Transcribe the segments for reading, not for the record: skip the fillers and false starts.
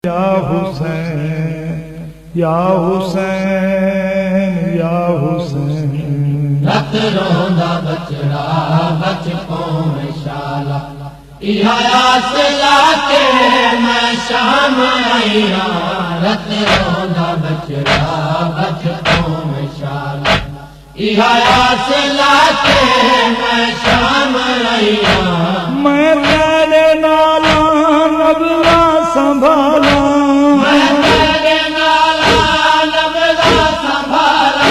या हुसैन या हुसैन या हुसैन। रत रोंदा बचड़ा बच कौम शाला, इहा आस लाके मैं शाम आईया। रत रोंदा बचड़ा बच कौम शाला, इहा आस लाके मैं शाम आईया। मैं तेरे नाला नबला संभाला, मैं तेरे नाला नबला संभाला।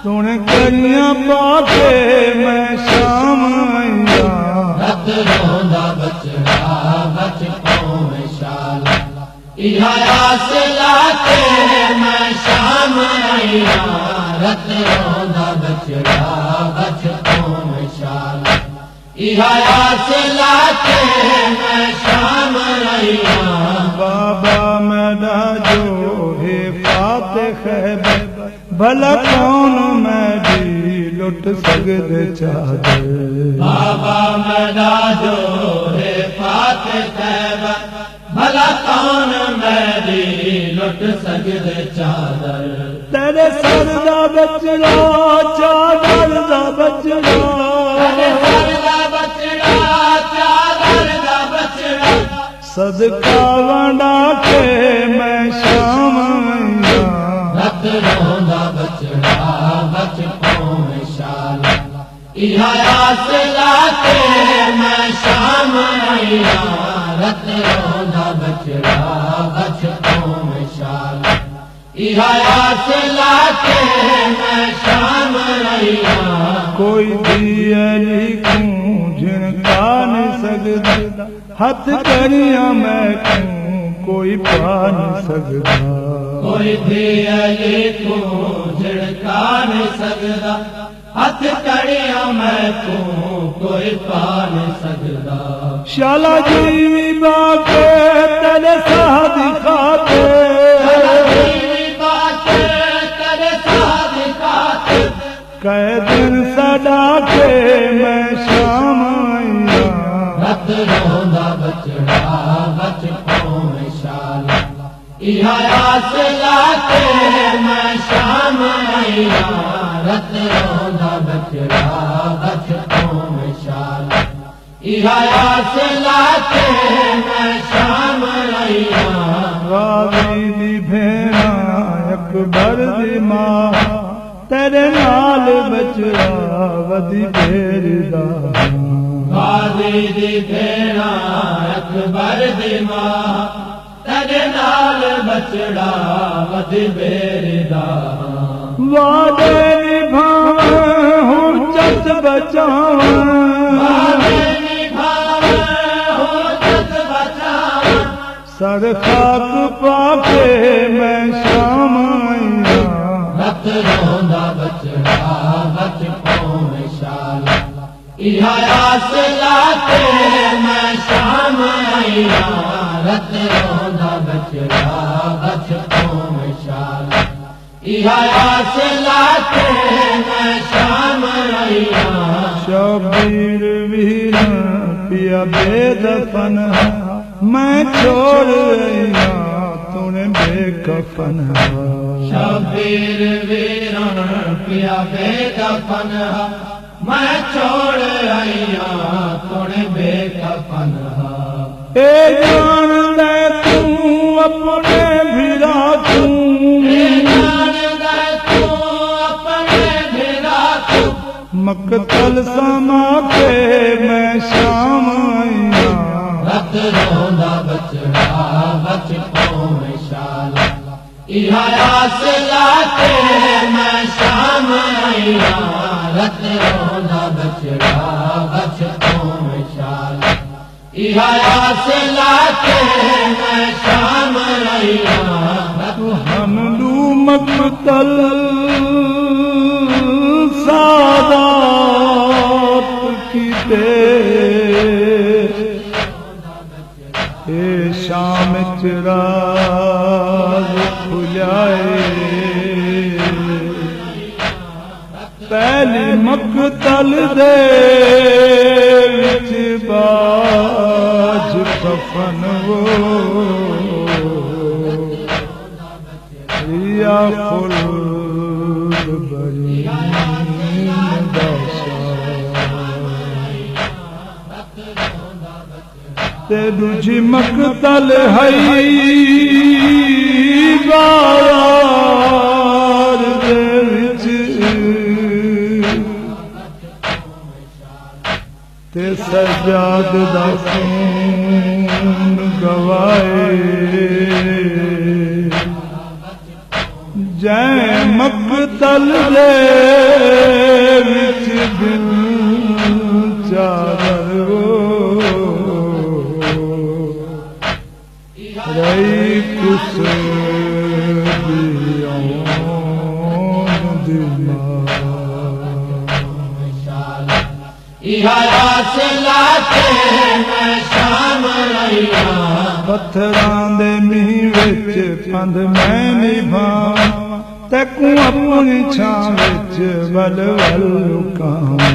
तूने करियां पाके मैं शाम आईया। रत रोंदा बचड़ा बच कौम शाला, इहा आस लाके मैं शाम आईया। रत रोंदा बचड़ा बच कौम शाला, इहा आस लाके मैं शाम आईया। बाबा मेरा जो है फातिह है, भला कौन मैं भी लुट सकदे चादर। बाबा मेरा जो है फातिह है, भला कौन मेरी लुट सकदे चादर। तेरे सर दा बचड़ा चादर दा बचड़ा, तेरे सर दा बचड़ा चादर दा बचड़ा। सदका वंडा के मैं शाम आईया। रत रोंदा बचड़ा बच कौम शाला, इहा आस लाके मैं शाम आईया। रत रोंदा बचड़ा बच कौम शाला, इहा आस लाके मैं शाम आईया। कोई दिया लिखूं जिनका नहीं सकदा, हथ करियां मैं क्यों कोई पा नहीं सकदा। कोई भी अली को झड़का नहीं सकदा, हथ कड़िया मैं तू कोई पा नहीं सकदा। शाला जी बाके तेरे साथ खाते, कै दिन सदा के मैं शाम आईया। रत रोंदा बचड़ा बच कौम शाला, इहा आस लाके मैं शाम आईया। रत रोंदा बचड़ा बच कौम शाला, इहा आस लाके मैं शाम आईया। गाजी दी भेणा अकबर दी मां, तेरे नाल बचड़ा वदी भेरदा। गाजी दी भेणा अकबर दी मां, तेरे नाल बचड़ा वदी भेरदा। वादे निभावे हूँ जत बचावे, वादे निभावे हूँ जत बचावे। सर खाक पाके मैं शाम आईया। रत रोंदा बचड़ा बच कौम शाला, इहा आस लाके मैं शाम आईया। रत रोंदा बचड़ा बच कौम शाला, इहा आस लाके मैं शाम आईया। शबीर वीर पिया बेदफन, मैं छोड़ आईया तूने बेकफन। शबीर वीरन पिया बेकफन, मैं छोड़ आईया तूने बेकफन। ए जान ले तू अपने भिरा तू, जान दे तू अपने भिरा तू। मकतल समा के मैं शाम आईया। रत रोंदा बचड़ा बच कौम शाला, इहा आस लाके मैं शाम आईया। रत रोंदा बचड़ा बच कौम शाला, इहा आस लाके मैं शाम आईया। तू हमलू मकतल सादात की ए शाम चिराग खुलाए, पहली मकतल दे विच बाज कफन वो या खुल्द बरीन दाशा ते दूजी मकतल है बार दे विच ते सजाद दा खून गवाए जै मकतल दे विच बिन चादर रही कुस पत्थरां दे मींह विच पंध मैं निभावां तैकू अपनी छां विच वल वल लुकावां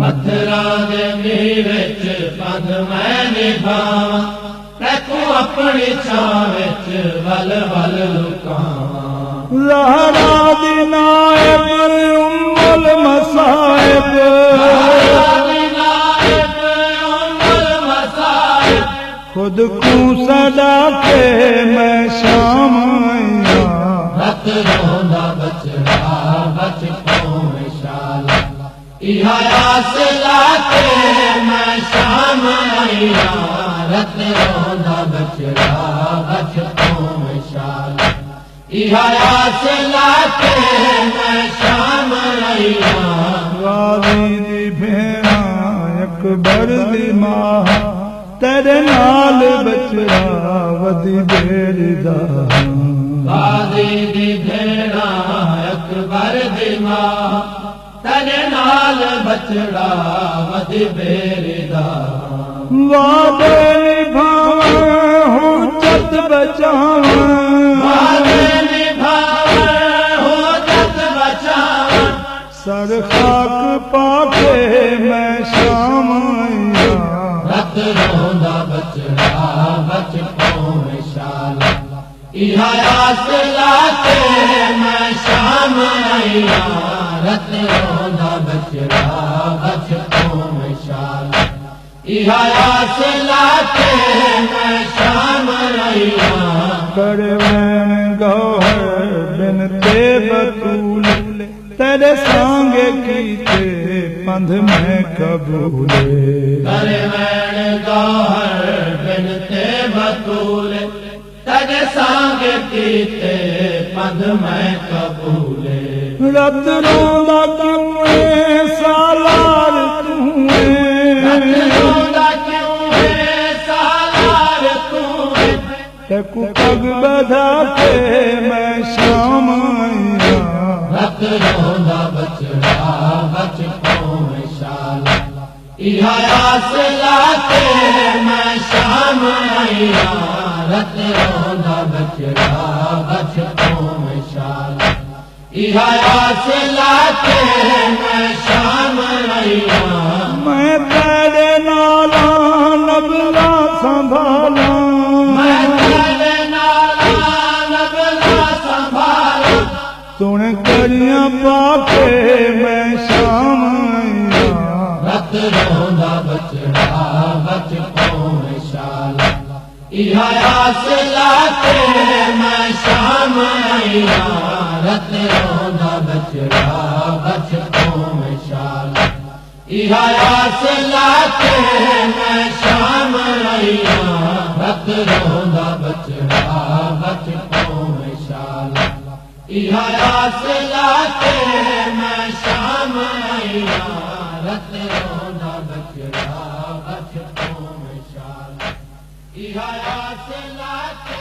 पत्थरां दे मींह विच पंध मैं निभावां तैकू अपनी छां विच वल वल लुकावां ज़हरा दी नाइब उम्मुल मसाइब खुद को सदा के मैं शाम आया रत रोंदा बचड़ा बचपन विशाला इहा आसला के मैं शाम आया रत रोंदा बचड़ा बचपन विशाला इहा आसला के मैं शाम आया वादी दी भेणा अकबर दी मां तेरे नाल बचड़ा वदी बेरदा वादी दी भेणा अकबर दी मां तेरे नाल बचड़ा वदी बेरदा वादे निभावे हुज्जत बचावे वादे निभावे हुज्जत बचावे सर खाक पाके मैं शाम आया रत रोंदा बचड़ा बचपन विशाला इहा आसला के मैं शाम आया रत रोंदा बचड़ा बचपन विशाला इहा आसला के मैं शाम आया कर वैन गौहर बिन ते बतूल तेरे सांगे कीते पंध में कबूले करे वैन गौहर बिन ते बतूले तेरे सांगे कीते पंध में कबूले रत रोंदा क्यों है सालार तू रत रोंदा क्यों है सालार तू तैकू पग बधा के मैं शाम आया रत रोंदा बचड़ा बचपन विशाला इहा आसला के मैं शाम आया रत रोंदा बचड़ा बचपन विशाला इहा आसला के मैं शाम आया मैं तेरे नाला नबला संभाला मैं तेरे नाला नबला संभाला सुन करियां पाके मैं शाम आया रत रोंदा बचड़ा बचपन विशाला इहा आसला के मैं शाम आया रत रोंदा बचड़ा बचपन विशाला इहा आसला के मैं शाम आया रत रोंदा बचड़ा बचपन विशाला इहा आसला के मैं शाम आया रत रोंदा बचड़ा बचपन विशाला इहा आसला के